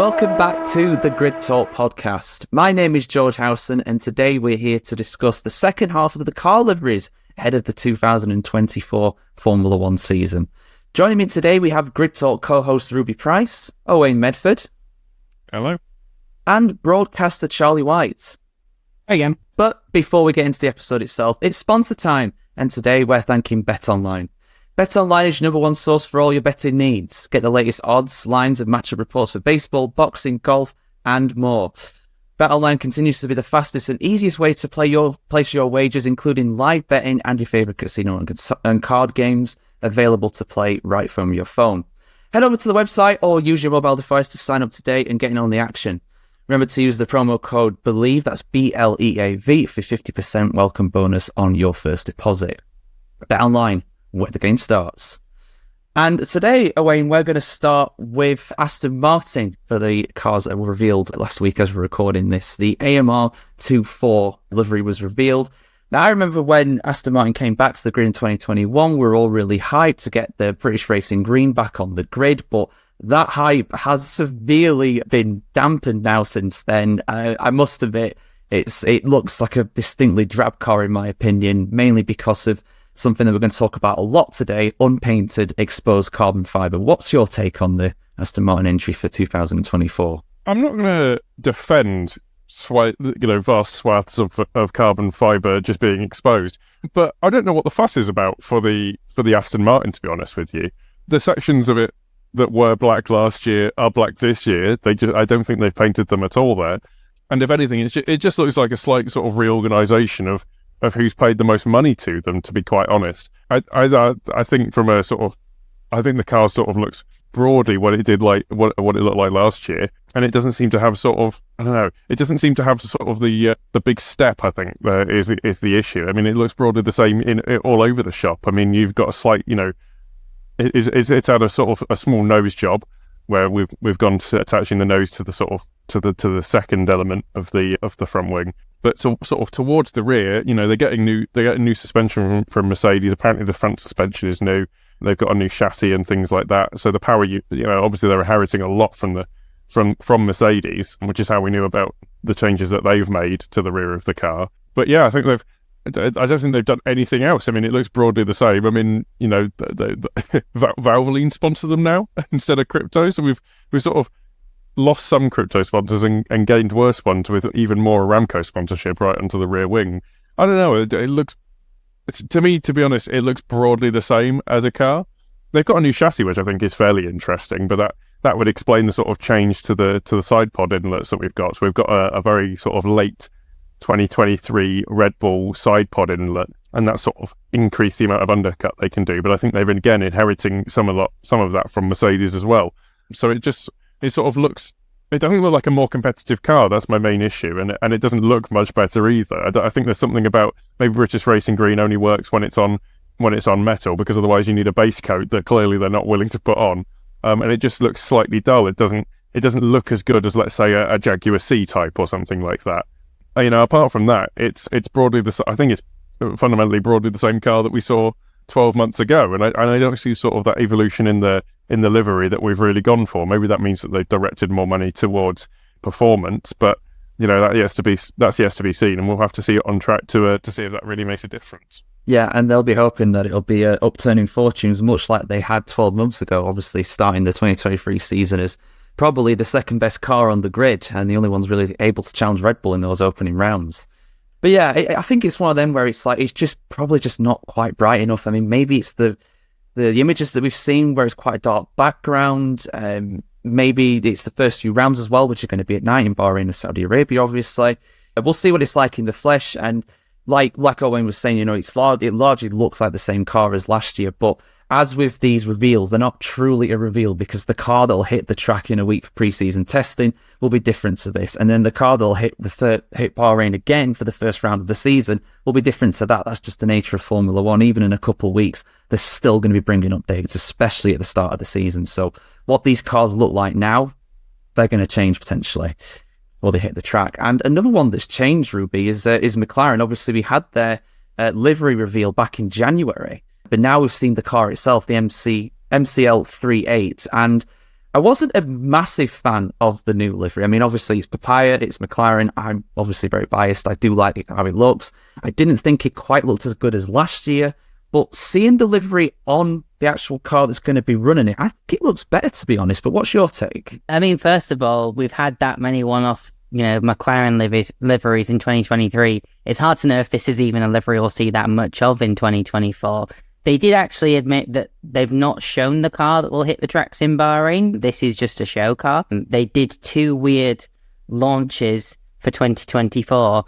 Welcome back to the Grid Talk podcast. My name is George Howson, and today we're here to discuss the second half of the car liveries ahead of the 2024 Formula One season. Joining me today, we have Grid Talk co-host Ruby Price, Owain Medford. Hello. And broadcaster Charlie White. Again. But before we get into the episode itself, it's sponsor time, and today we're thanking BetOnline. BetOnline is your number one source for all your betting needs. Get the latest odds, lines, and matchup reports for baseball, boxing, golf, and more. BetOnline continues to be the fastest and easiest way to place your wagers, including live betting and your favourite casino and card games available to play right from your phone. Head over to the website or use your mobile device to sign up today and get in on the action. Remember to use the promo code BELIEVE, that's BLEAV, for 50% welcome bonus on your first deposit. BetOnline, where the game starts. And today, Owain, we're going to start with Aston Martin for the cars that were revealed last week as we're recording this. The AMR 24 livery was revealed. Now, I remember when Aston Martin came back to the grid in 2021, we were all really hyped to get the British Racing Green back on the grid, but that hype has severely been dampened now since then. I must admit, it looks like a distinctly drab car in my opinion, mainly because of something that we're going to talk about a lot today, unpainted exposed carbon fibre. What's your take on the Aston Martin entry for 2024? I'm not going to defend vast swaths of carbon fibre just being exposed, but I don't know what the fuss is about for the Aston Martin, to be honest with you. The sections of it that were black last year are black this year. I don't think they've painted them at all there. And if anything, it just looks like a slight sort of reorganisation of who's paid the most money to them, to be quite honest. I think from a sort of, I think the car sort of looks broadly what it did like, what it looked like last year. And it doesn't seem to have sort of, I don't know, it doesn't seem to have sort of the big step, I think, is the issue. I mean, it looks broadly the same all over the shop. I mean, you've got a slight, it's had a sort of a small nose job where we've gone to attaching the nose to the sort of to the second element of the front wing. But sort of towards the rear, they're getting new suspension from Mercedes. Apparently the front suspension is new. They've got a new chassis and things like that. So the power, obviously they're inheriting a lot from Mercedes, which is how we knew about the changes that they've made to the rear of the car. But yeah, I don't think they've done anything else. I mean, it looks broadly the same. I mean, Valvoline sponsor them now instead of crypto. So we've sort of lost some crypto sponsors and gained worse ones with even more Aramco sponsorship right onto the rear wing. I don't know. It looks, to me, to be honest, it looks broadly the same as a car. They've got a new chassis, which I think is fairly interesting, but that would explain the sort of change to the side pod inlets that we've got. So we've got a very sort of late 2023 Red Bull side pod inlet, and that sort of increased the amount of undercut they can do. But I think they've again inheriting some of that from Mercedes as well. So it sort of looks, it doesn't look like a more competitive car. That's my main issue, and it doesn't look much better either. I think there's something about maybe British Racing Green only works when it's on metal, because otherwise you need a base coat that clearly they're not willing to put on, and it just looks slightly dull. It doesn't look as good as, let's say, a Jaguar C-Type or something like that. Apart from that, it's broadly I think it's fundamentally broadly the same car that we saw 12 months ago, and I don't see sort of that evolution in the livery that we've really gone for. Maybe that means that they've directed more money towards performance, but that's yet to be seen, and we'll have to see it on track to see if that really makes a difference. Yeah, and they'll be hoping that it'll be upturning fortunes, much like they had 12 months ago, obviously starting the 2023 season as probably the second best car on the grid, and the only ones really able to challenge Red Bull in those opening rounds. But yeah, I think it's one of them where it's like, it's just probably just not quite bright enough. I mean, maybe it's the images that we've seen where it's quite a dark background. Maybe it's the first few rounds as well, which are going to be at night in Bahrain and Saudi Arabia, obviously. We'll see what it's like in the flesh. And like Owain was saying, it largely looks like the same car as last year. But as with these reveals, they're not truly a reveal, because the car that'll hit the track in a week for pre-season testing will be different to this. And then the car that'll hit Bahrain again for the first round of the season will be different to that. That's just the nature of Formula One. Even in a couple of weeks, they're still going to be bringing updates, especially at the start of the season. So what these cars look like now, they're going to change potentially before they hit the track. And another one that's changed, Ruby, is McLaren. Obviously, we had their livery reveal back in January. But now we've seen the car itself, the MCL 38, and I wasn't a massive fan of the new livery. I mean, obviously it's Papaya, it's McLaren. I'm obviously very biased. I do like how it looks. I didn't think it quite looked as good as last year, but seeing the livery on the actual car that's going to be running it, I think it looks better, to be honest. But what's your take? I mean, first of all, we've had that many one-off, McLaren liveries in 2023. It's hard to know if this is even a livery we'll see that much of in 2024. They did actually admit that they've not shown the car that will hit the tracks in Bahrain. This is just a show car. They did 2 weird launches for 2024,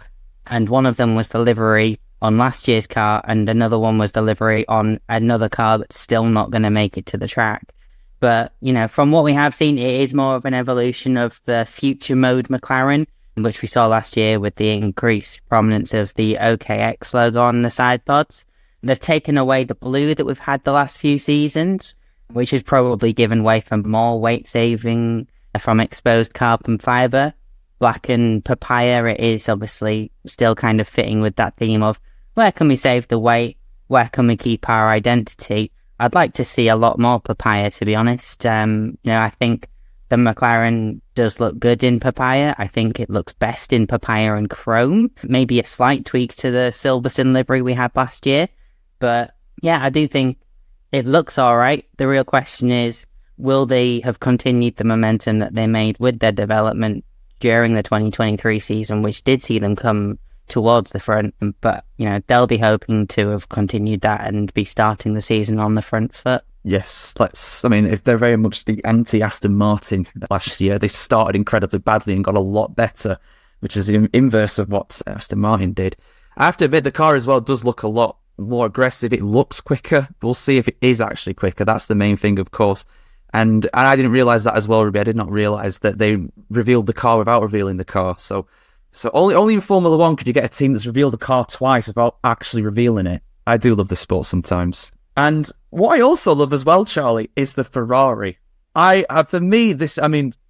and one of them was the livery on last year's car, and another one was the livery on another car that's still not going to make it to the track. But, from what we have seen, it is more of an evolution of the future mode McLaren, which we saw last year with the increased prominence of the OKX logo on the side pods. They've taken away the blue that we've had the last few seasons, which has probably given way for more weight saving from exposed carbon fibre. Black and Papaya, it is obviously still kind of fitting with that theme of where can we save the weight, where can we keep our identity. I'd like to see a lot more Papaya, to be honest. I think the McLaren does look good in Papaya. I think it looks best in Papaya and Chrome. Maybe a slight tweak to the Silverstone livery we had last year. But yeah, I do think it looks all right. The real question is, will they have continued the momentum that they made with their development during the 2023 season, which did see them come towards the front? But, they'll be hoping to have continued that and be starting the season on the front foot. Yes, if they're very much the anti-Aston Martin last year, they started incredibly badly and got a lot better, which is the inverse of what Aston Martin did. I have to admit, the car as well does look a lot more aggressive. It looks quicker. We'll see if it is actually quicker. That's the main thing, of course. And I didn't realise that as well, Ruby. I did not realise that they revealed the car without revealing the car. So only in Formula 1 could you get a team that's revealed a car twice without actually revealing it. I do love the sport sometimes. And what I also love as well, Charlie, is the Ferrari. For me,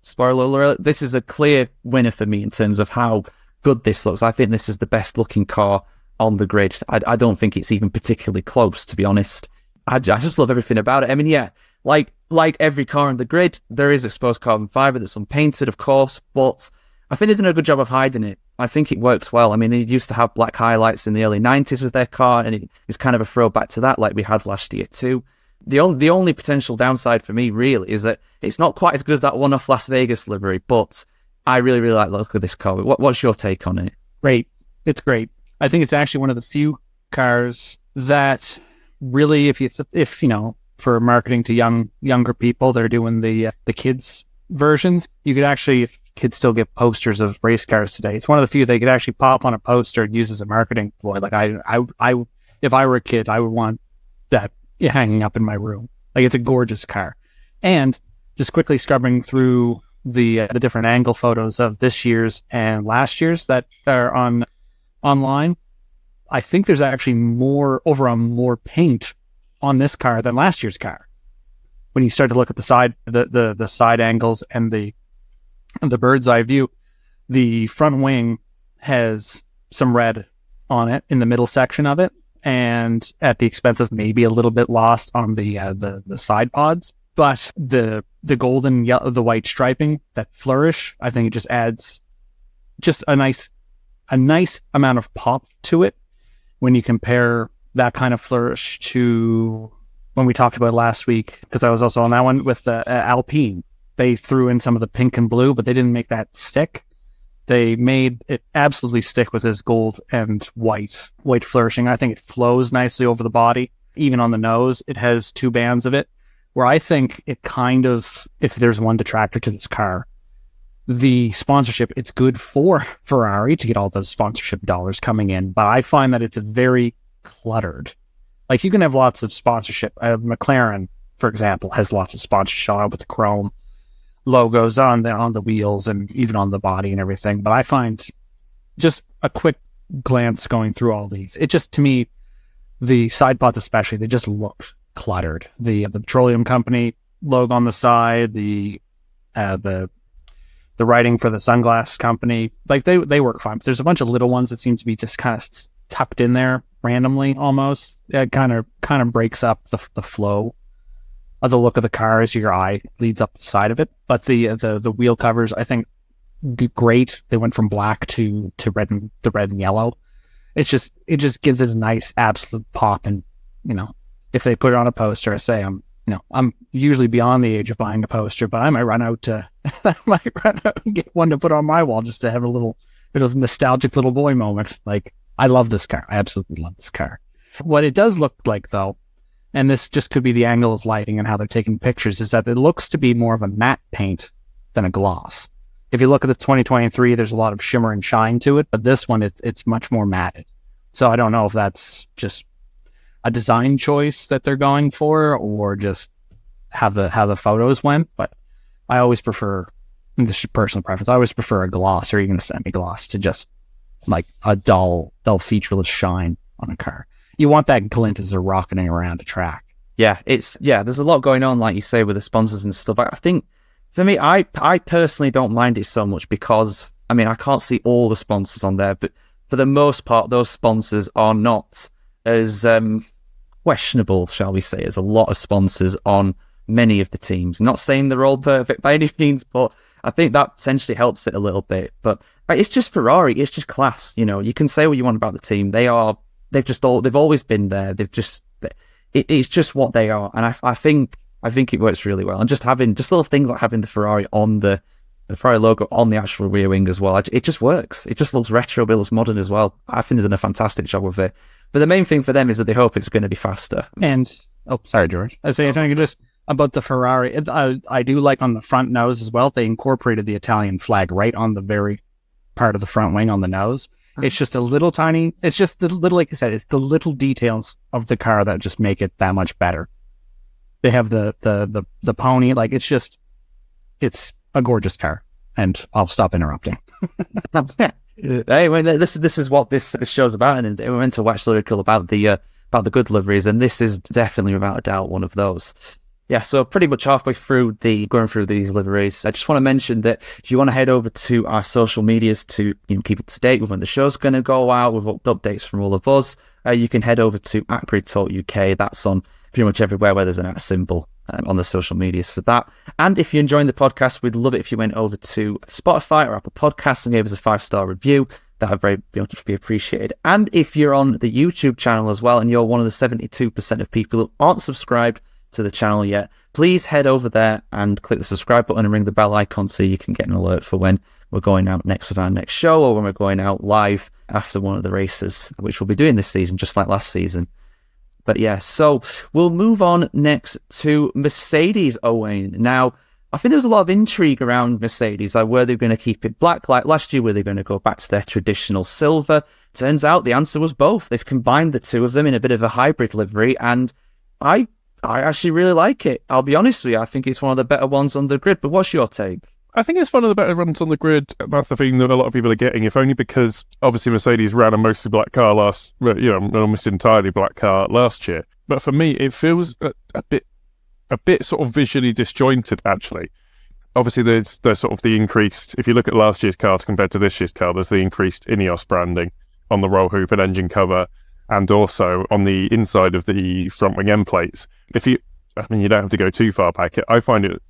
spoiler alert, this is a clear winner for me in terms of how good this looks. I think this is the best looking car on the grid. I don't think it's even particularly close, to be honest. I just love everything about it. I mean, yeah, like every car on the grid, there is exposed carbon fibre that's unpainted, of course, but I think they've done a good job of hiding it. I think it works well. I mean, it used to have black highlights in the early 90s with their car, and it's kind of a throwback to that like we had last year too. The only potential downside for me, really, is that it's not quite as good as that one-off Las Vegas livery, but I really, really like the look of this car. What's your take on it? Great. It's great. I think it's actually one of the few cars that really, if for marketing to younger people, they're doing the kids versions. You could actually, if kids still get posters of race cars today, it's one of the few they could actually pop on a poster and use as a marketing ploy. Like I if I were a kid, I would want that hanging up in my room. Like, it's a gorgeous car. And just quickly scrubbing through the different angle photos of this year's and last year's that are online, I think there's actually more paint on this car than last year's car. When you start to look at the side angles and the bird's eye view, the front wing has some red on it in the middle section of it, and at the expense of maybe a little bit lost on the side pods. But the golden yellow, the white striping, that flourish, I think it just adds just a nice amount of pop to it when you compare that kind of flourish to when we talked about last week, because I was also on that one with the Alpine. They threw in some of the pink and blue, but they didn't make that stick. They made it absolutely stick with this gold and white flourishing. I think it flows nicely over the body. Even on the nose, it has 2 bands of it, where I think it kind of, if there's one detractor to this car, the sponsorship, it's good for Ferrari to get all those sponsorship dollars coming in, but I find that it's very cluttered. Like, you can have lots of sponsorship. McLaren, for example, has lots of sponsorship with the chrome logos on the wheels and even on the body and everything. But I find, just a quick glance going through all these, it just, to me, the side pods especially, they just look cluttered. The petroleum company logo on the side, the writing for the sunglass company, like they work fine. But there's a bunch of little ones that seem to be just kind of tucked in there randomly almost. It kind of breaks up the flow the look of the car as your eye leads up the side of it. But the wheel covers, I think, great. They went from black to red and yellow. It just gives it a nice absolute pop. And if they put it on a poster, I say I'm usually beyond the age of buying a poster, but I might run out and get one to put on my wall just to have a little bit of nostalgic little boy moment. Like, I love this car. I absolutely love this car. What it does look like, though, and this just could be the angle of lighting and how they're taking pictures, is that it looks to be more of a matte paint than a gloss. If you look at the 2023, there's a lot of shimmer and shine to it, but this one, it's much more matted. So I don't know if that's just a design choice that they're going for, or just how the photos went. But I always prefer, and this is personal preference, I always prefer a gloss or even a semi-gloss to just like a dull featureless shine on a car. You want that glint as they're rocketing around a track. Yeah, there's a lot going on, like you say, with the sponsors and stuff. I think, for me, I personally don't mind it so much because, I can't see all the sponsors on there, but for the most part, those sponsors are not as questionable, shall we say, as a lot of sponsors on many of the teams. Not saying they're all perfect by any means, but I think that essentially helps it a little bit. But it's just Ferrari, it's just class. You can say what you want about the team. They've always been there. It's just what they are, and I think it works really well. And just having little things like having the Ferrari on the Ferrari logo on the actual rear wing as well, it just works. It just looks retro, but it looks modern as well. I think they've done a fantastic job with it. But the main thing for them is that they hope it's going to be faster. And sorry, George. I say anything just about the Ferrari. I do like on the front nose as well. They incorporated the Italian flag right on the very part of the front wing on the nose. It's just a little tiny. It's just the little, like I said, it's the little details of the car that just make it that much better. They have the pony. Like, it's a gorgeous car. And I'll stop interrupting. Hey, this is what this show's about, and we went to watch the article about the good liveries, and this is definitely, without a doubt, one of those. Yeah, so pretty much halfway through going through these liveries, I just want to mention that if you want to head over to our social medias to keep up to date with when the show's going to go out, with updates from all of us, you can head over to @GridTalk UK. That's on pretty much everywhere where there's an @ symbol on the social medias for that. And if you're enjoying the podcast, we'd love it if you went over to Spotify or Apple Podcasts and gave us a 5-star review. That would very much be appreciated. And if you're on the YouTube channel as well, and you're one of the 72% of people who aren't subscribed to the channel yet, please head over there and click the subscribe button and ring the bell icon so you can get an alert for when we're going out next with our next show, or when we're going out live after one of the races, which we'll be doing this season, just like last season. But yeah, so we'll move on next to Mercedes, Owain. Now, I think there was a lot of intrigue around Mercedes, like were they going to keep it black like last year, were they going to go back to their traditional silver? Turns out the answer was both. They've combined the two of them in a bit of a hybrid livery, and I actually really like it. I'll be honest with you, I think it's one of the better ones on the grid, but what's your take? I think it's one of the better runs on the grid. That's the thing that a lot of people are getting, if only because obviously Mercedes ran a mostly black car an almost entirely black car last year. But for me, it feels a bit sort of visually disjointed, actually. Obviously, there's sort of the increased, if you look at last year's car compared to this year's car, there's the increased Ineos branding on the roll hoop and engine cover, and also on the inside of the front wing end plates. You don't have to go too far back. I find it,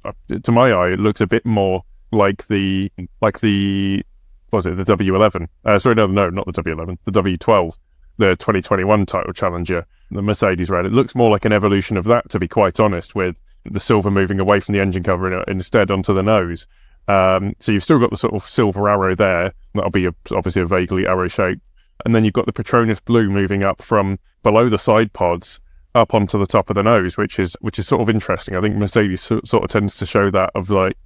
to my eye, it looks a bit more like the the W11? Sorry, no, not the W11, the W12, the 2021 title challenger, the Mercedes red. It looks more like an evolution of that, to be quite honest, with the silver moving away from the engine cover and instead onto the nose. So you've still got the sort of silver arrow there. That'll be obviously a vaguely arrow shape. And then you've got the Petronas blue moving up from below the side pods up onto the top of the nose, which is sort of interesting. I think Mercedes sort of tends to show that, of like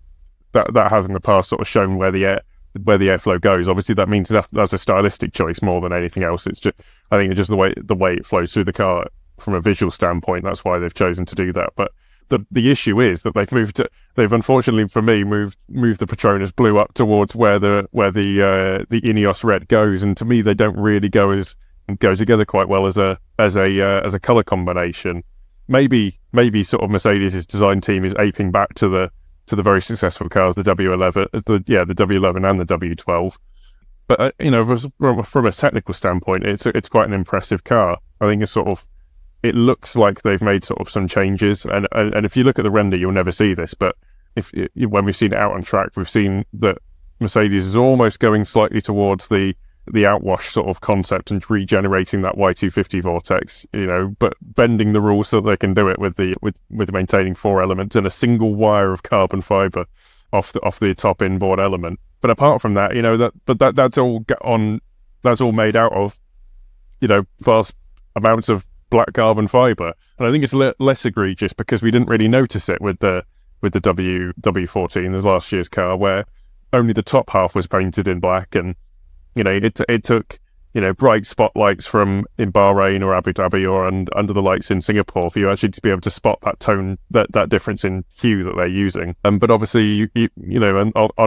that has in the past sort of shown where the airflow goes. Obviously, that means that's a stylistic choice more than anything else. It's just, I think it's just the way it flows through the car from a visual standpoint. That's why they've chosen to do that. But the issue is that they've unfortunately for me moved the Petronas blue up towards where the Ineos red goes, and to me they don't really go together quite well as a color combination. Maybe sort of Mercedes' design team is aping back to the very successful cars, the W11, the W11 and the W12. But from a technical standpoint, it's quite an impressive car. I think it's sort of it looks like they've made sort of some changes. And if you look at the render, you'll never see this, but when we've seen it out on track, we've seen that Mercedes is almost going slightly towards the outwash sort of concept and regenerating that Y250 vortex, but bending the rules so that they can do it with maintaining 4 elements and a single wire of carbon fiber off the top inboard element. But apart from that, that's all made out of vast amounts of black carbon fiber, and I think it's less egregious because we didn't really notice it with the W14, the last year's car, where only the top half was painted in black, and it took bright spotlights from in Bahrain or Abu Dhabi or under the lights in Singapore for you actually to be able to spot that tone, that difference in hue that they're using. But obviously, on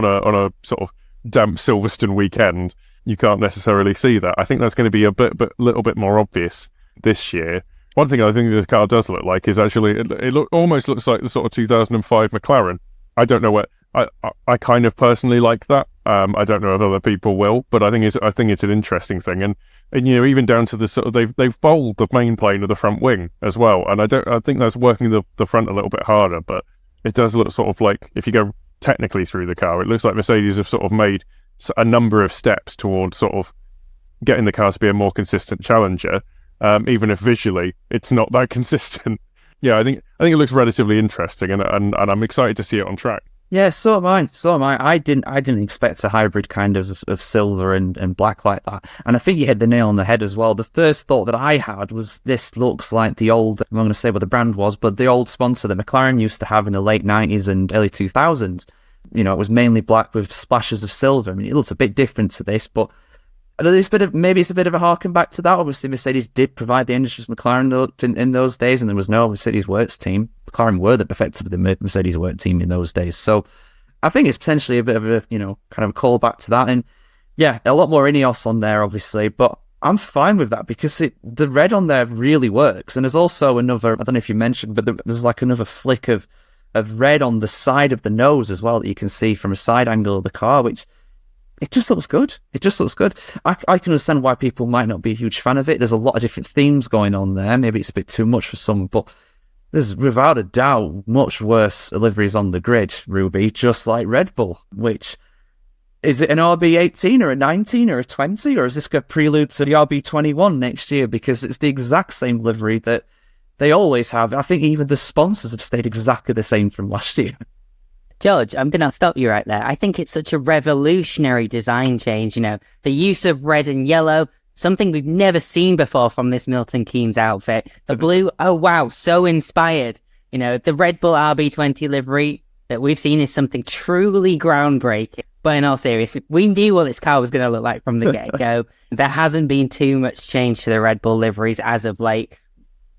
a sort of damp Silverstone weekend, you can't necessarily see that. I think that's going to be a little bit more obvious this year. One thing I think the car does look like is actually it almost looks like the sort of 2005 McLaren. I don't know what I kind of personally like that. I don't know if other people will, but I think it's an interesting thing, and even down to the sort of they've bowled the main plane of the front wing as well, and I think that's working the front a little bit harder, but it does look sort of like, if you go technically through the car, it looks like Mercedes have sort of made a number of steps towards sort of getting the car to be a more consistent challenger, even if visually it's not that consistent. Yeah, I think it looks relatively interesting, and I'm excited to see it on track. Yeah, so am I. I didn't expect a hybrid kind of silver and black like that. And I think you hit the nail on the head as well. The first thought that I had was, this looks like the old, I'm not going to say what the brand was, but the old sponsor that McLaren used to have in the late 90s and early 2000s. It was mainly black with splashes of silver. I mean, it looks a bit different to this, but maybe it's a bit of a harken back to that. Obviously, Mercedes did provide the engines for McLaren in those days, and there was no Mercedes Works team. McLaren were effectively the Mercedes Works team in those days. So I think it's potentially a bit of a, kind of a callback to that. And yeah, a lot more Ineos on there, obviously, but I'm fine with that because the red on there really works. And there's also another, I don't know if you mentioned, but there's like another flick of red on the side of the nose as well that you can see from a side angle of the car, which it just looks good. It just looks good. I can understand why people might not be a huge fan of it. There's a lot of different themes going on there. Maybe it's a bit too much for some, but there's without a doubt much worse liveries on the grid, Ruby, just like Red Bull. Which, is it an RB18 or a 19 or a 20, or is this a prelude to the RB21 next year? Because it's the exact same livery that they always have. I think even the sponsors have stayed exactly the same from last year. George, I'm going to stop you right there. I think it's such a revolutionary design change, the use of red and yellow, something we've never seen before from this Milton Keynes outfit. The blue, oh wow, so inspired. The Red Bull RB20 livery that we've seen is something truly groundbreaking. But in all seriousness, we knew what this car was going to look like from the get-go. There hasn't been too much change to the Red Bull liveries as of late.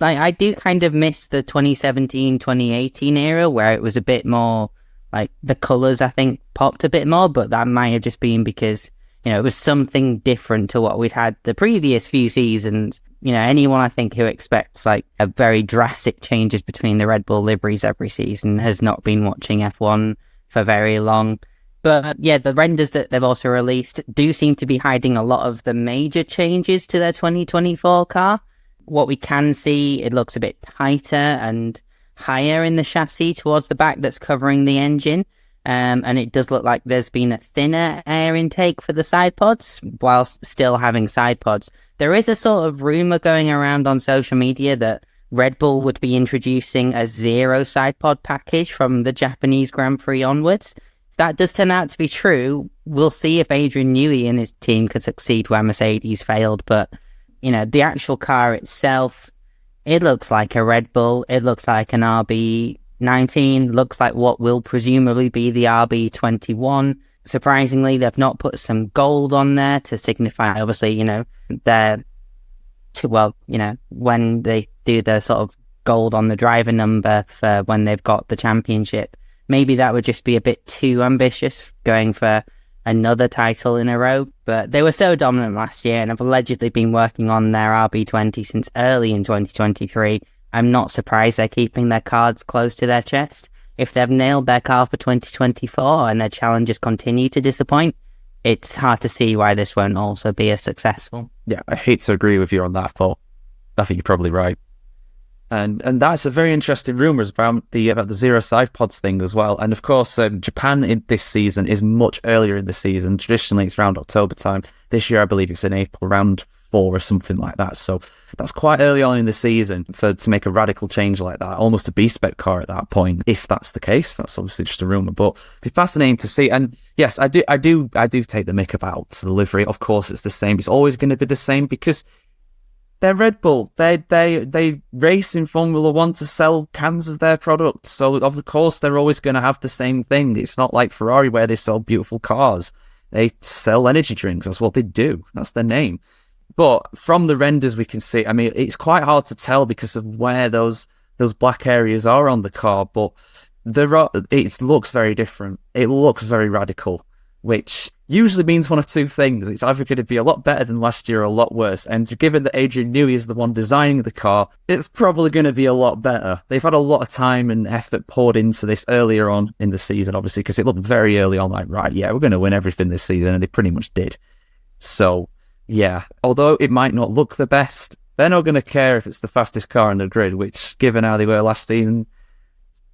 I do kind of miss the 2017, 2018 era where it was a bit more, like the colours, I think, popped a bit more, but that might have just been because, it was something different to what we'd had the previous few seasons. Anyone, I think, who expects like a very drastic changes between the Red Bull liveries every season has not been watching F1 for very long. But yeah, the renders that they've also released do seem to be hiding a lot of the major changes to their 2024 car. What we can see, it looks a bit tighter and higher in the chassis towards the back that's covering the engine, and it does look like there's been a thinner air intake for the side pods whilst still having side pods. There is a sort of rumour going around on social media that Red Bull would be introducing a zero side pod package from the Japanese Grand Prix onwards. If that does turn out to be true, we'll see if Adrian Newey and his team could succeed where Mercedes failed, but the actual car itself, it looks like a Red Bull. It looks like an RB19. Looks like what will presumably be the RB21. Surprisingly, they've not put some gold on there to signify, obviously, when they do the sort of gold on the driver number for when they've got the championship. Maybe that would just be a bit too ambitious, going for another title in a row, but they were so dominant last year and have allegedly been working on their RB20 since early in 2023. I'm not surprised they're keeping their cards close to their chest. If they've nailed their car for 2024 and their challenges continue to disappoint, it's hard to see why this won't also be as successful. Yeah, I hate to agree with you on that, but I think you're probably right. And that's a very interesting rumours about the zero side pods thing as well. And of course, Japan in this season is much earlier in the season. Traditionally, it's around October time. This year, I believe it's in April, around 4 or something like that. So that's quite early on in the season to make a radical change like that, almost a B-spec car at that point. If that's the case, that's obviously just a rumour, but it'd be fascinating to see. And yes, I do take the mick about the livery. Of course, it's the same. It's always going to be the same because they're Red Bull. They race in Formula One to sell cans of their products. So of course they're always going to have the same thing. It's not like Ferrari where they sell beautiful cars. They sell energy drinks. That's what they do. That's their name. But from the renders we can see, I mean, it's quite hard to tell because of where those black areas are on the car. But it looks very different. It looks very radical, which usually means one of two things. It's either going to be a lot better than last year or a lot worse. And given that Adrian Newey is the one designing the car, it's probably going to be a lot better. They've had a lot of time and effort poured into this earlier on in the season, obviously, because it looked very early on like, right, yeah, we're going to win everything this season. And they pretty much did. So, yeah, although it might not look the best, they're not going to care if it's the fastest car on the grid, which, given how they were last season,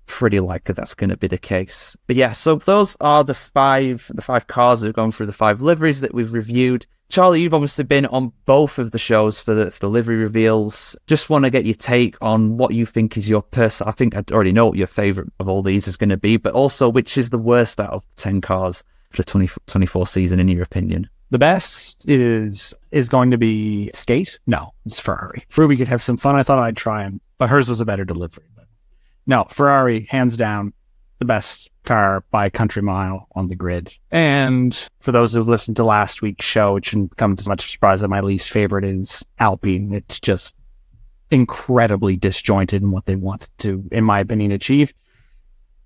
pretty likely that's going to be the case. But yeah, so those are the five cars that have gone through the 5 liveries that we've reviewed. Charlie, you've obviously been on both of the shows for the livery reveals. Just want to get your take on what you think is your I think I already know what your favourite of all these is going to be, but also which is the worst out of 10 cars for the 2024 season, in your opinion. The best is going to be Skate. No, it's Ferrari. Ruby could have some fun. I thought I'd try him, but hers was a better delivery. But no, Ferrari, hands down, the best car by a country mile on the grid. And for those who've listened to last week's show, it shouldn't come as much surprise that my least favorite is Alpine. It's just incredibly disjointed in what they wanted to, in my opinion, achieve.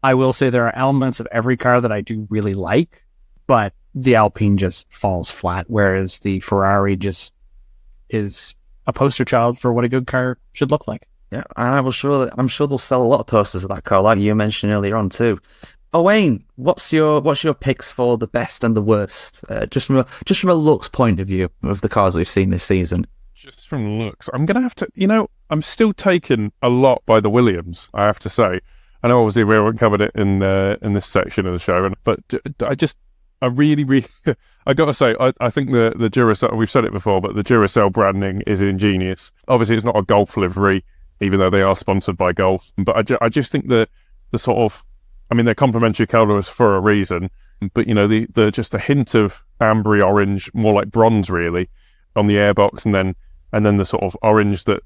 I will say there are elements of every car that I do really like, but the Alpine just falls flat, whereas the Ferrari just is a poster child for what a good car should look like. Yeah, I'm sure they'll sell a lot of posters of that car, like you mentioned earlier on too. Owain, what's your picks for the best and the worst, just from a looks point of view of the cars that we've seen this season? Just from looks, I'm gonna have to. I'm still taken a lot by the Williams. I have to say. I know obviously we haven't covered it in this section of the show, but I really, I got to say, I think the Duracell, we've said it before, but the Duracell branding is ingenious. Obviously, it's not a Golf livery, even though they are sponsored by Golf. But I just think that the sort of, I mean, they're complementary colours for a reason. But, the just a hint of ambery orange, more like bronze, really, on the airbox, and then the sort of orange that,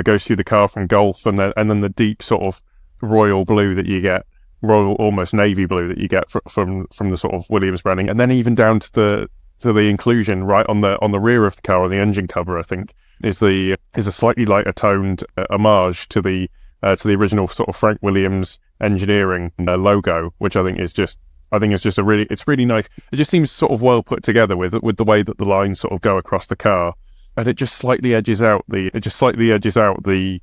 goes through the car from Golf, and then the deep sort of royal blue that you get. Royal, almost navy blue that you get from the sort of Williams branding, and then even down to the inclusion right on the rear of the car on the engine cover, I think is a slightly lighter toned homage to the original sort of Frank Williams engineering logo, which I think is just it's really nice. It just seems sort of well put together with the way that the lines sort of go across the car, and it just slightly edges out the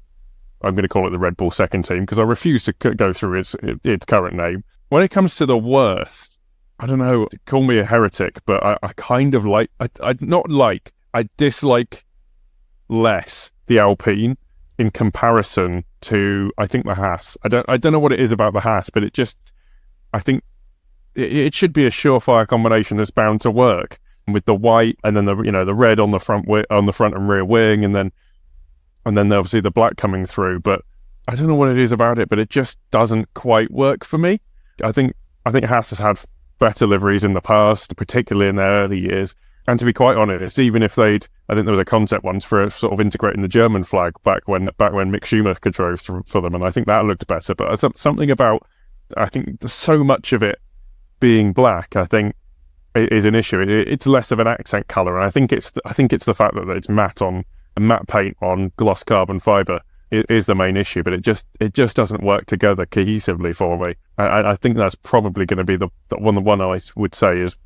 I'm going to call it the Red Bull second team because I refuse to go through its current name. When it comes to the worst, I don't know, call me a heretic, but I kind of like, I dislike less the Alpine in comparison to, I think, the Haas. I don't know what it is about the Haas, but I think it should be a surefire combination that's bound to work with the white and then the red on the front and rear wing, and then obviously the black coming through. But I don't know what it is about it, but it just doesn't quite work for me. I think Haas has had better liveries in the past, particularly in their early years. And to be quite honest, even if I think there was a concept once for sort of integrating the German flag back when Mick Schumacher drove for them, and I think that looked better. But something about, I think so much of it being black, I think, is an issue. It's less of an accent color, and I think it's the fact that it's matte paint on gloss carbon fiber is the main issue. But it just doesn't work together cohesively for me. I think that's probably going to be the one I would say is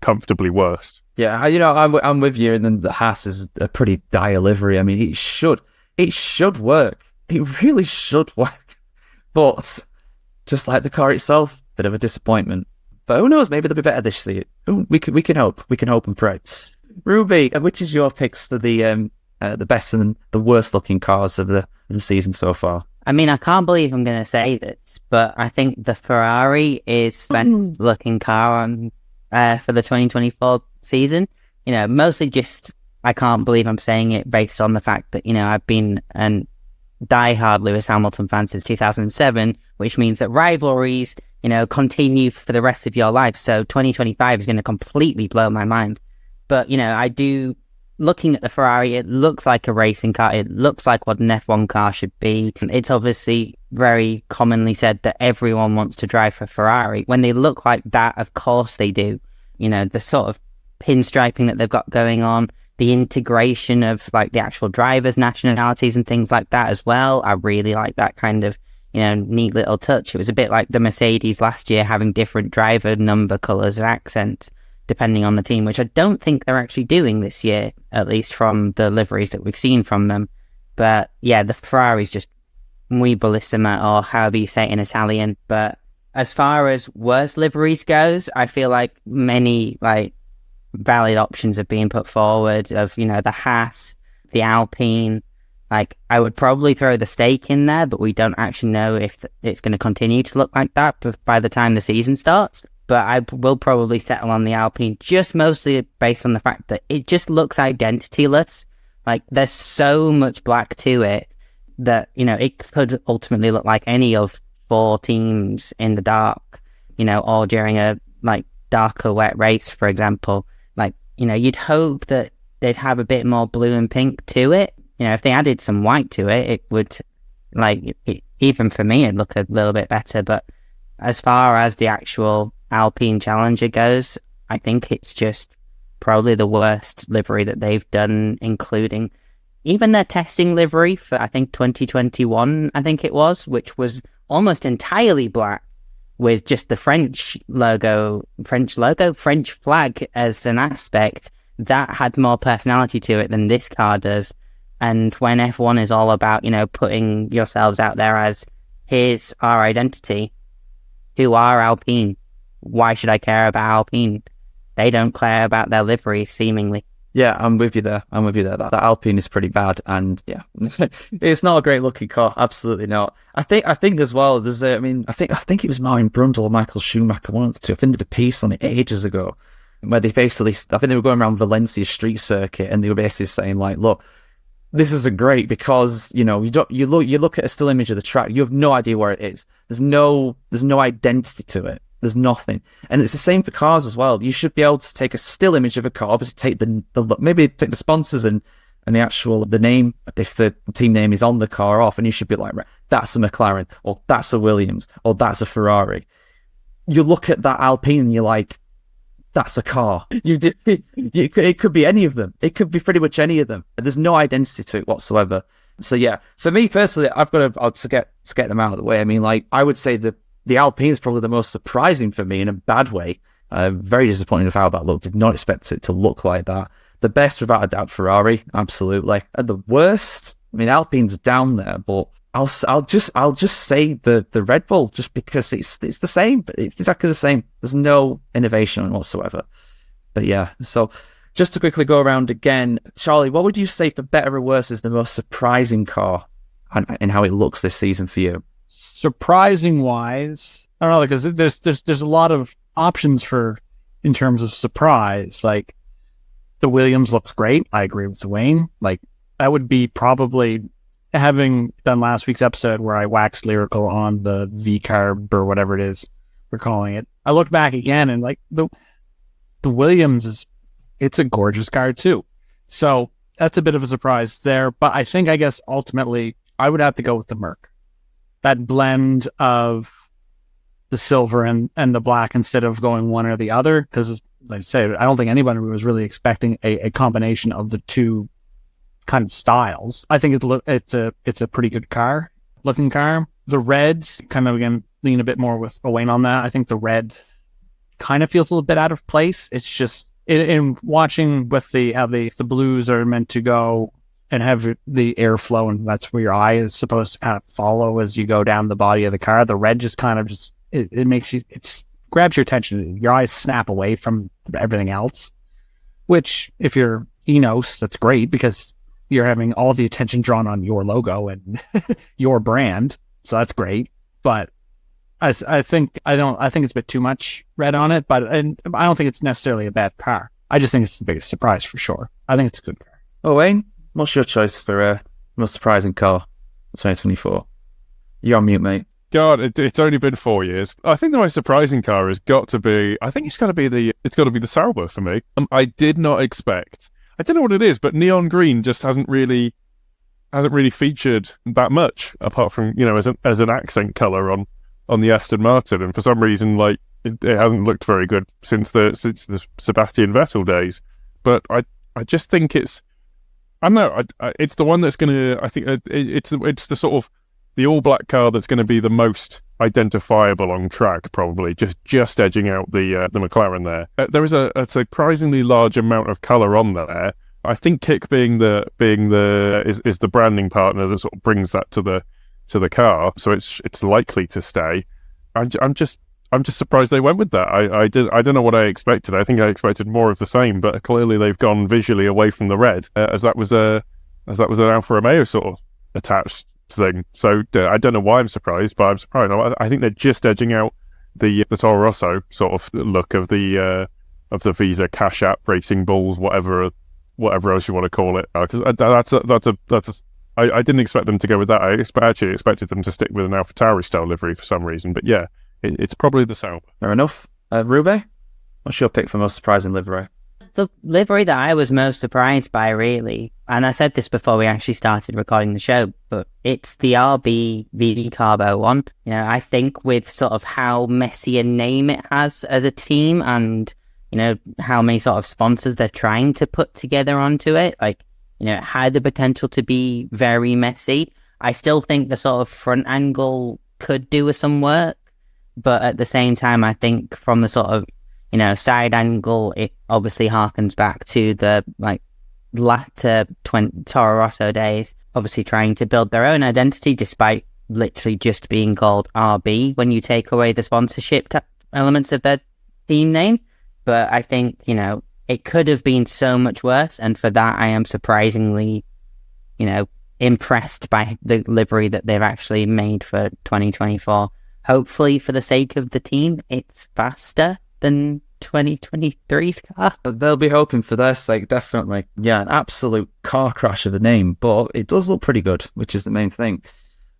comfortably worst. Yeah, I'm with you. And then the Haas is a pretty dire livery. I mean, it should work. It really should work. But just like the car itself, bit of a disappointment. But who knows? Maybe they'll be better this year. We can hope. We can hope and pray. Ruby, which is your picks for the the best and the worst looking cars of the season so far? I mean, I can't believe I'm going to say this, but I think the Ferrari is the best looking car on for the 2024 season. You know, mostly just, I can't believe I'm saying it based on the fact that, you know, I've been a diehard Lewis Hamilton fan since 2007, which means that rivalries, you know, continue for the rest of your life. So 2025 is going to completely blow my mind. But, you know, looking at the Ferrari, it looks like a racing car. It looks like what an F1 car should be. It's obviously very commonly said that everyone wants to drive for Ferrari. When they look like that, of course they do. You know, the sort of pinstriping that they've got going on, the integration of like the actual drivers' nationalities and things like that as well. I really like that kind of, you know, neat little touch. It was a bit like the Mercedes last year having different driver number colours and accents depending on the team, which I don't think they're actually doing this year, at least from the liveries that we've seen from them. But yeah, the Ferrari's just muy bellissima, or however you say it in Italian. But as far as worst liveries goes, I feel like many like valid options have been put forward of, you know, the Haas, the Alpine. Like, I would probably throw the Stake in there, but we don't actually know if it's going to continue to look like that by the time the season starts. But I will probably settle on the Alpine, just mostly based on the fact that it just looks identityless. Like, there's so much black to it that, you know, it could ultimately look like any of 4 teams in the dark, you know, or during a, like, darker wet race, for example. Like, you know, you'd hope that they'd have a bit more blue and pink to it. You know, if they added some white to it, it would, like, even for me, it'd look a little bit better. But as far as the actual Alpine Challenger goes, I think it's just probably the worst livery that they've done, including even their testing livery for, I think, 2021, I think it was, which was almost entirely black with just the French flag as an aspect. That had more personality to it than this car does. And when F1 is all about, you know, putting yourselves out there as, here's our identity, who are Alpine? Why should I care about Alpine? They don't care about their livery, seemingly. Yeah, I'm with you there. That Alpine is pretty bad, and yeah, it's not a great looking car. Absolutely not. I think as well. There's I think it was Martin Brundle or Michael Schumacher, one of the two. I think they did a piece on it ages ago, where they basically, I think they were going around Valencia street circuit, and they were basically saying like, look, this isn't great because, you know, you look at a still image of the track, you have no idea where it is. There's no identity to it. There's nothing. And it's the same for cars as well. You should be able to take a still image of a car, obviously take maybe take the sponsors and the name, if the team name is on the car, off, and you should be like, right, that's a McLaren, or that's a Williams, or that's a Ferrari. You look at that Alpine and you're like, that's a car. It could be any of them. It could be pretty much any of them. There's no identity to it whatsoever. So yeah, for me personally, I've got to get them out of the way. I mean, like, I would say the Alpine is probably the most surprising for me in a bad way. Very disappointed with how that looked. Did not expect it to look like that. The best, without a doubt, Ferrari, absolutely. And the worst, I mean, Alpine's down there, but I'll just say the Red Bull, just because it's the same, but it's exactly the same. There's no innovation whatsoever. But yeah, so just to quickly go around again, Charlie, what would you say, for better or worse, is the most surprising car and how it looks this season for you? Surprising wise, I don't know, because there's a lot of options in terms of surprise. Like, the Williams looks great. I agree with Owain. Like, that would be probably, having done last week's episode where I waxed lyrical on the V-carb or whatever it is we're calling it. I looked back again and like the Williams it's a gorgeous car too. So that's a bit of a surprise there. But I guess ultimately I would have to go with the Merc. That blend of the silver and the black instead of going one or the other. Because, like I say, I don't think anybody was really expecting a combination of the two kind of styles. I think it's a pretty good looking car. The reds, kind of again lean a bit more with Owain on that. I think the red kind of feels a little bit out of place. It's just in watching with how the blues are meant to go and have the airflow, and that's where your eye is supposed to kind of follow as you go down the body of the car. The red just kind of it makes you, it grabs your attention. Your eyes snap away from everything else, which if you're Enos, that's great because you're having all the attention drawn on your logo and your brand. So that's great. But I think it's a bit too much red on it, but I don't think it's necessarily a bad car. I just think it's the biggest surprise for sure. I think it's a good car. Owain, what's your choice for most surprising car for 2024? You're on mute, mate. God, it's only been 4 years. I think the most surprising car has got to be. I think it's got to be the Sauber for me. I did not expect. I don't know what it is, but neon green just hasn't really featured that much, apart from as an accent color on the Aston Martin, and for some reason, like it hasn't looked very good since the Sebastian Vettel days. But I just think it's. I don't know. It's the one that's going to. I think it's the sort of the all-black car that's going to be the most identifiable on track, probably just edging out the McLaren there. There is a surprisingly large amount of colour on there. I think Kick being the branding partner that sort of brings that to the car, so it's likely to stay. I'm just surprised they went with that. I don't know what I expected. I think I expected more of the same, but clearly they've gone visually away from the red, as that was an Alfa Romeo sort of attached thing. So I don't know why I'm surprised, but I'm surprised. I think they're just edging out the Toro Rosso sort of look of the Visa Cash App Racing Bulls, whatever else you want to call it. Because I didn't expect them to go with that. I actually expected them to stick with an AlphaTauri style livery for some reason. But yeah, it's probably the Sauber. Fair enough. Rube, what's your pick for most surprising livery? The livery that I was most surprised by, really, and I said this before we actually started recording the show, but it's the RB VD Carbo one. I think with sort of how messy a name it has as a team, and how many sort of sponsors they're trying to put together onto it, it had the potential to be very messy. I still think the sort of front angle could do with some work, but at the same time, I think from the sort of side angle, it obviously harkens back to the latter Toro Rosso days, obviously trying to build their own identity despite literally just being called RB when you take away the sponsorship elements of their team name. But I think, it could have been so much worse, and for that I am surprisingly, impressed by the livery that they've actually made for 2024. Hopefully, for the sake of the team, it's faster than 2023's car. They'll be hoping for their sake, definitely. Yeah, an absolute car crash of a name, but it does look pretty good, which is the main thing.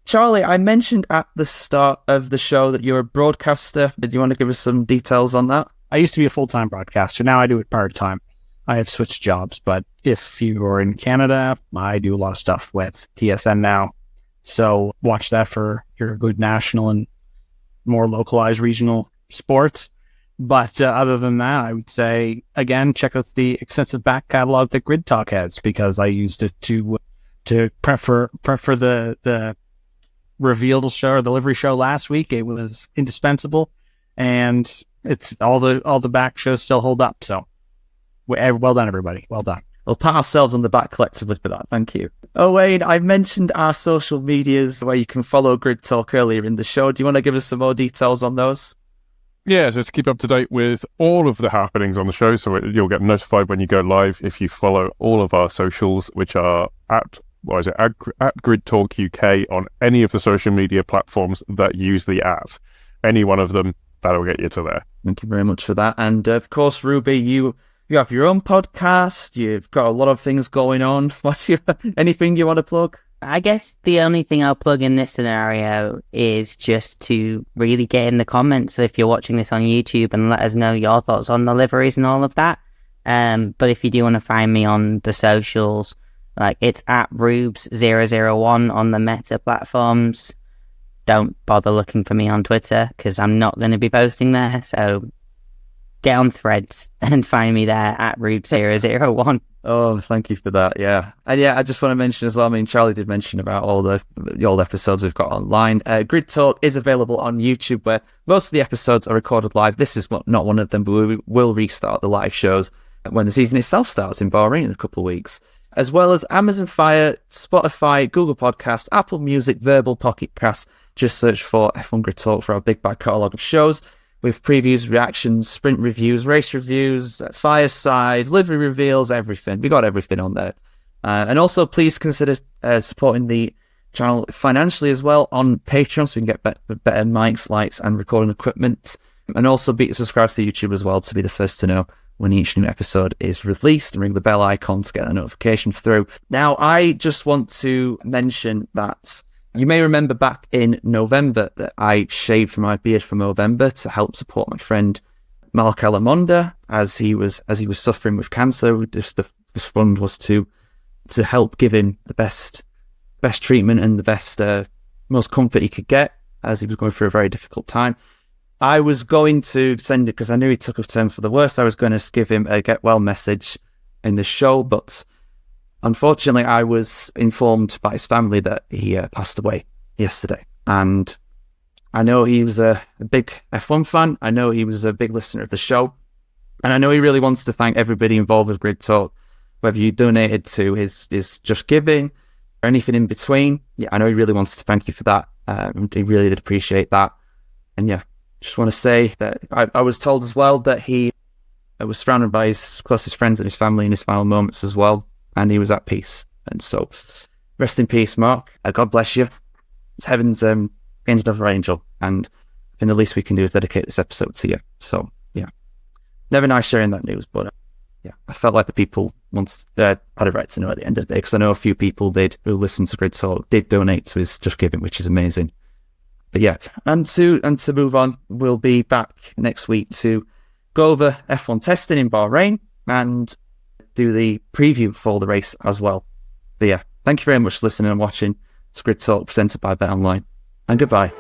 Charlie, I mentioned at the start of the show that you're a broadcaster. Did you want to give us some details on that? I used to be a full-time broadcaster. Now I do it part-time. I have switched jobs, but if you are in Canada, I do a lot of stuff with TSN now. So watch that for your good national and more localized regional sports. But other than that, I would say, again, check out the extensive back catalog that Grid Talk has, because I used it to prep for the reveal show or the livery show last week. It was indispensable, and it's all the back shows still hold up. So well done, everybody. Well done. We'll pat ourselves on the back collectively for that. Thank you. Owain, I mentioned our social medias where you can follow Grid Talk earlier in the show. Do you want to give us some more details on those? Yeah, so to keep up to date with all of the happenings on the show, so you'll get notified when you go live if you follow all of our socials, which are at Grid Talk UK on any of the social media platforms that use the @ any one of them. That'll get you to there. Thank you very much for that. And of course, Ruby, you have your own podcast. You've got a lot of things going on. Anything you want to plug? I guess the only thing I'll plug in this scenario is just to really get in the comments if you're watching this on YouTube and let us know your thoughts on the liveries and all of that. But if you do want to find me on the socials, it's at Rubes001 on the Meta platforms. Don't bother looking for me on Twitter because I'm not going to be posting there. So get on Threads and find me there at Rube001. Oh, thank you for that. Yeah. And yeah, I just want to mention as well, Charlie did mention about all the old episodes we've got online. Grid Talk is available on YouTube, where most of the episodes are recorded live. This is not one of them, but we will restart the live shows when the season itself starts in Bahrain in a couple of weeks. As well as Amazon Fire, Spotify, Google Podcasts, Apple Music, Verbal, Pocket Casts. Just search for F1 Grid Talk for our big back catalogue of shows with previews, reactions, sprint reviews, race reviews, fireside, livery reveals, everything. We got everything on there. And also, please consider supporting the channel financially as well on Patreon, so we can get better mics, lights, and recording equipment. And also be subscribed to YouTube as well to be the first to know when each new episode is released, and ring the bell icon to get the notifications through. Now, I just want to mention that you may remember back in November that I shaved my beard for November to help support my friend Mark Alamonda as he was suffering with cancer. Just the fund was to help give him the best treatment and the best most comfort he could get as he was going through a very difficult time. I was going to send it because I knew he took a turn for the worst. I was going to give him a get well message in the show, but unfortunately I was informed by his family that he passed away yesterday. And I know he was a big F1 fan. I know he was a big listener of the show. And I know he really wants to thank everybody involved with Grid Talk, whether you donated to his Just Giving or anything in between. Yeah, I know he really wants to thank you for that. He really did appreciate that. And yeah, just want to say that I was told as well that he was surrounded by his closest friends and his family in his final moments as well, and he was at peace. And so, rest in peace, Mark. God bless you. It's heaven's angel of our angel, and I think the least we can do is dedicate this episode to you. So, yeah. Never nice sharing that news, but yeah, I felt like the people had a right to know at the end of the day, because I know a few people who listened to Grid Talk did donate to his Just Giving, which is amazing. But yeah, and to move on, we'll be back next week to go over F1 testing in Bahrain and do the preview for the race as well. But yeah, thank you very much for listening and watching. It's Grid Talk presented by BetOnline, and goodbye.